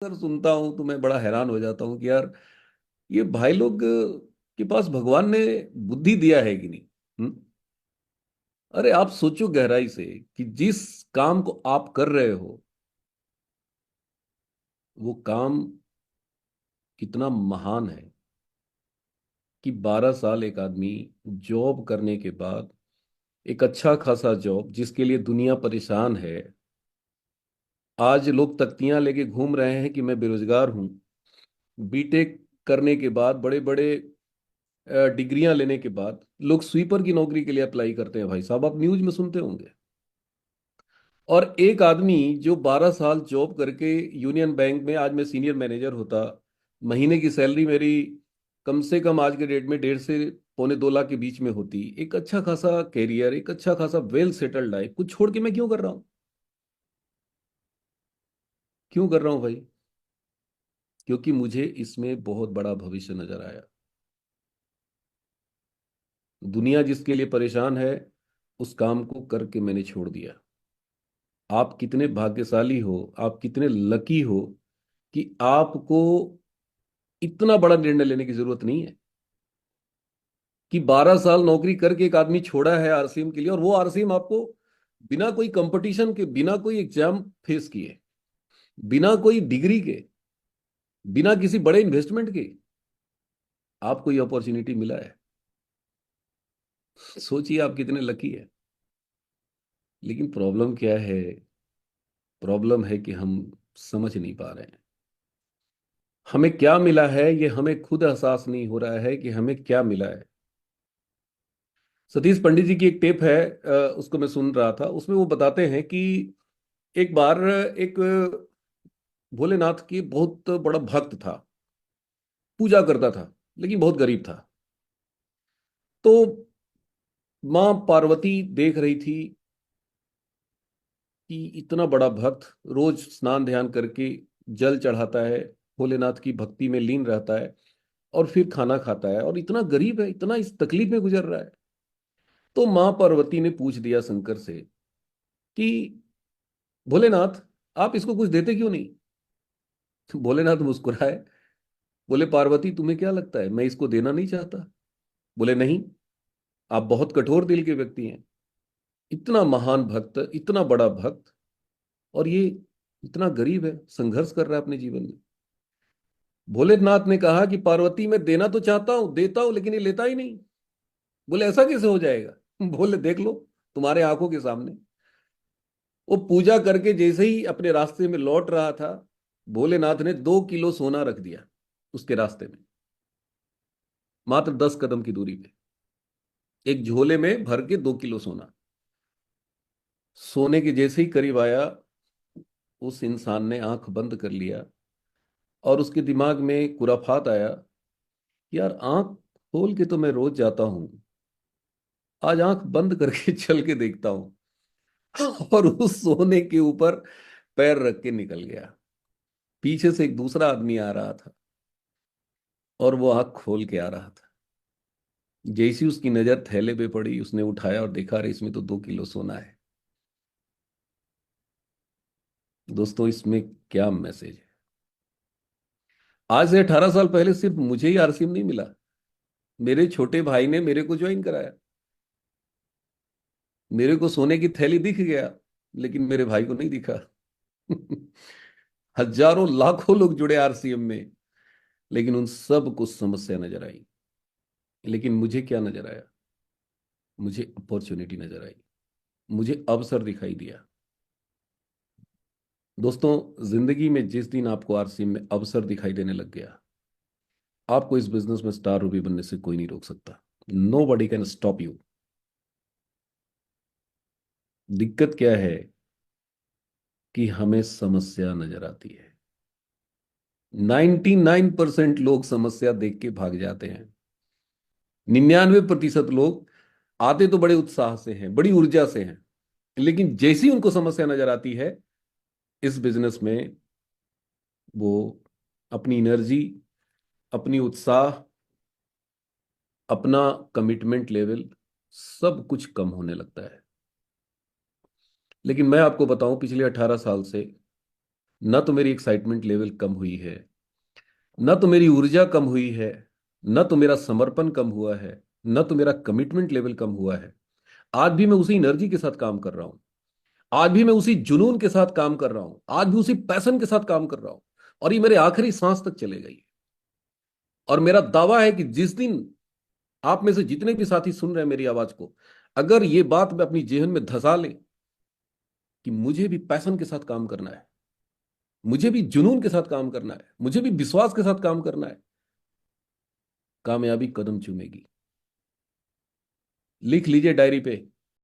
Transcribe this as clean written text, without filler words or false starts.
अक्सर सुनता हूं तो मैं बड़ा हैरान हो जाता हूं कि यार ये भाई लोग के पास भगवान ने बुद्धि दिया है कि नहीं। हम्म? अरे आप सोचो गहराई से कि जिस काम को आप कर रहे हो वो काम कितना महान है कि 12 साल एक आदमी जॉब करने के बाद एक अच्छा खासा जॉब जिसके लिए दुनिया परेशान है। आज लोग तख्तियां लेके घूम रहे हैं कि मैं बेरोजगार हूं। बीटेक करने के बाद बड़े बड़े डिग्रियां लेने के बाद लोग स्वीपर की नौकरी के लिए अप्लाई करते हैं। भाई साहब आप न्यूज में सुनते होंगे। और एक आदमी जो 12 साल जॉब करके यूनियन बैंक में, आज मैं सीनियर मैनेजर होता, महीने की सैलरी मेरी कम से कम आज के डेट में 1.5 से 1.25 लाख के बीच में होती। एक अच्छा खासा कैरियर, एक अच्छा खासा वेल सेटल्ड लाइफ, कुछ छोड़ के मैं क्यों कर रहा हूँ? क्यों कर रहा हूँ भाई? क्योंकि मुझे इसमें बहुत बड़ा भविष्य नजर आया। दुनिया जिसके लिए परेशान है उस काम को करके मैंने छोड़ दिया। आप कितने भाग्यशाली हो, आप कितने लकी हो कि आपको इतना बड़ा निर्णय लेने की जरूरत नहीं है कि 12 साल नौकरी करके एक आदमी छोड़ा है आरसीएम के लिए, और वो आरसीएम आपको बिना कोई कंपटीशन के, बिना कोई एग्जाम फेस किए, बिना कोई डिग्री के, बिना किसी बड़े इन्वेस्टमेंट के आपको ये अपॉर्चुनिटी मिला है। सोचिए आप कितने लकी है। लेकिन प्रॉब्लम क्या है? प्रॉब्लम है कि हम समझ नहीं पा रहे हैं हमें क्या मिला है। ये हमें खुद एहसास नहीं हो रहा है कि हमें क्या मिला है। सतीश पंडित जी की एक टेप है, उसको मैं सुन रहा था। उसमें वो बताते हैं कि एक बार एक भोलेनाथ की बहुत बड़ा भक्त था, पूजा करता था, लेकिन बहुत गरीब था। तो माँ पार्वती देख रही थी कि इतना बड़ा भक्त रोज स्नान ध्यान करके जल चढ़ाता है, भोलेनाथ की भक्ति में लीन रहता है, और फिर खाना खाता है, और इतना गरीब है, इतना इस तकलीफ में गुजर रहा है। तो माँ पार्वती ने पूछ दिया शंकर से कि भोलेनाथ, आप इसको कुछ देते क्यों नहीं? तो भोलेनाथ मुस्कुराए, बोले पार्वती तुम्हें क्या लगता है मैं इसको देना नहीं चाहता? बोले नहीं, आप बहुत कठोर दिल के व्यक्ति हैं। इतना महान भक्त, इतना बड़ा भक्त, और ये इतना गरीब है, संघर्ष कर रहा है अपने जीवन में। भोलेनाथ ने कहा कि पार्वती मैं देना तो चाहता हूं, देता हूं, लेकिन ये लेता ही नहीं। बोले ऐसा कैसे हो जाएगा? बोले देख लो तुम्हारे आंखों के सामने। वो पूजा करके जैसे ही अपने रास्ते में लौट रहा था, भोलेनाथ ने 2 किलो सोना रख दिया उसके रास्ते में, मात्र 10 कदम की दूरी पे। एक झोले में भर के 2 किलो सोना। सोने के जैसे ही करीब आया, उस इंसान ने आंख बंद कर लिया, और उसके दिमाग में खुराफात आया, यार आंख खोल के तो मैं रोज जाता हूं, आज आंख बंद करके चल के देखता हूं। और उस सोने के ऊपर पैर रख के निकल गया। पीछे से एक दूसरा आदमी आ रहा था, और वो आंख खोल के आ रहा था। जैसी उसकी नजर थैले पे पड़ी, उसने उठाया और देखा, अरे इसमें तो 2 किलो सोना है। दोस्तों इसमें क्या मैसेज है? आज से 18 साल पहले सिर्फ मुझे ही आरसीएम नहीं मिला, मेरे छोटे भाई ने मेरे को ज्वाइन कराया। मेरे को सोने की थैली दिख गया, लेकिन मेरे भाई को नहीं दिखा। हजारों लाखों लोग जुड़े आरसीएम में, लेकिन उन सब को समस्या नजर आई। लेकिन मुझे क्या नजर आया? मुझे अपॉर्चुनिटी नजर आई, मुझे अवसर दिखाई दिया। दोस्तों जिंदगी में जिस दिन आपको आरसीएम में अवसर दिखाई देने लग गया, आपको इस बिजनेस में स्टार रूपी बनने से कोई नहीं रोक सकता। Nobody can stop you. दिक्कत क्या है कि हमें समस्या नजर आती है। 99% लोग समस्या देख के भाग जाते हैं। 99% लोग आते तो बड़े उत्साह से हैं, बड़ी ऊर्जा से हैं, लेकिन जैसी उनको समस्या नजर आती है इस बिजनेस में, वो अपनी एनर्जी, अपनी उत्साह, अपना कमिटमेंट लेवल, सब कुछ कम होने लगता है। लेकिन मैं आपको बताऊं, पिछले 18 साल से न तो मेरी एक्साइटमेंट लेवल कम हुई है, न तो मेरी ऊर्जा कम हुई है, न तो मेरा समर्पण कम हुआ है, न तो मेरा कमिटमेंट लेवल कम हुआ है। आज भी मैं उसी एनर्जी के साथ काम कर रहा हूं। आज भी मैं उसी जुनून के साथ काम कर रहा हूं। आज भी उसी पैशन के साथ काम कर रहा हूं। और ये मेरे आखिरी सांस तक चले गई। और मेरा दावा है कि जिस दिन आप में से जितने भी साथी सुन रहे हैं मेरी आवाज को, अगर ये बात मैं अपनी जेहन में धसा लें कि मुझे भी पैशन के साथ काम करना है, मुझे भी जुनून के साथ काम करना है, मुझे भी विश्वास के साथ काम करना है, कामयाबी कदम चूमेगी। लिख लीजिए डायरी पे,